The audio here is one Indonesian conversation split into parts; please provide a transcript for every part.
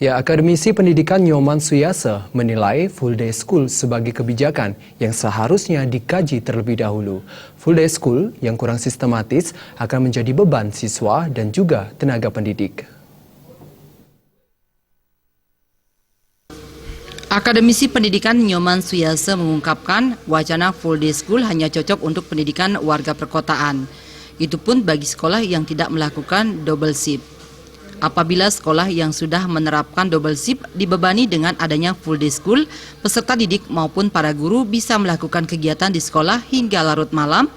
Ya, Akademisi Pendidikan Nyoman Suyasa menilai full day school sebagai kebijakan yang seharusnya dikaji terlebih dahulu. Full day school yang kurang sistematis akan menjadi beban siswa dan juga tenaga pendidik. Akademisi Pendidikan Nyoman Suyasa mengungkapkan wacana full day school hanya cocok untuk pendidikan warga perkotaan. Itu pun bagi sekolah yang tidak melakukan double shift. Apabila sekolah yang sudah menerapkan double shift dibebani dengan adanya full day school, peserta didik maupun para guru bisa melakukan kegiatan di sekolah hingga larut malam,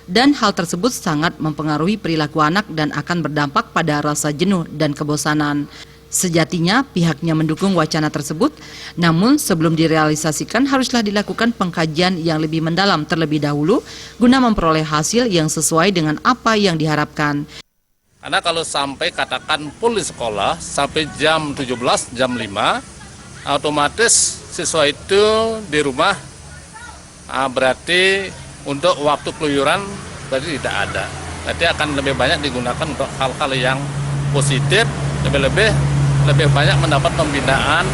dan hal tersebut sangat mempengaruhi perilaku anak dan akan berdampak pada rasa jenuh dan kebosanan. Sejatinya pihaknya mendukung wacana tersebut, namun sebelum direalisasikan haruslah dilakukan pengkajian yang lebih mendalam terlebih dahulu guna memperoleh hasil yang sesuai dengan apa yang diharapkan. Karena kalau sampai katakan full di sekolah sampai jam 17, jam 5, otomatis siswa itu di rumah berarti untuk waktu keluyuran berarti tidak ada. Berarti akan lebih banyak digunakan untuk hal-hal yang positif, lebih banyak mendapat pembinaan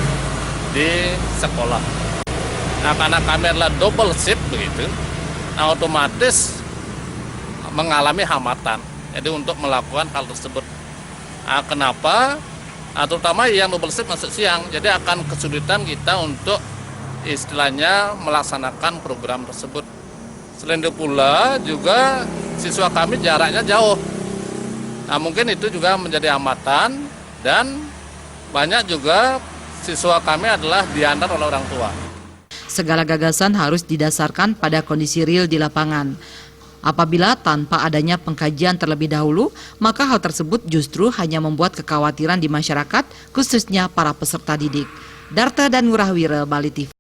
di sekolah. Nah, karena kami adalah double shift begitu, otomatis mengalami hambatan. Jadi untuk melakukan hal tersebut. Kenapa? Terutama yang double shift masuk siang. Jadi akan kesulitan kita untuk istilahnya melaksanakan program tersebut. Selain itu pula juga siswa kami jaraknya jauh. Nah, mungkin itu juga menjadi hambatan dan banyak juga siswa kami adalah diantar oleh orang tua. Segala gagasan harus didasarkan pada kondisi real di lapangan. Apabila tanpa adanya pengkajian terlebih dahulu, maka hal tersebut justru hanya membuat kekhawatiran di masyarakat, khususnya para peserta didik. Darta dan Ngurahwira, Bali TV.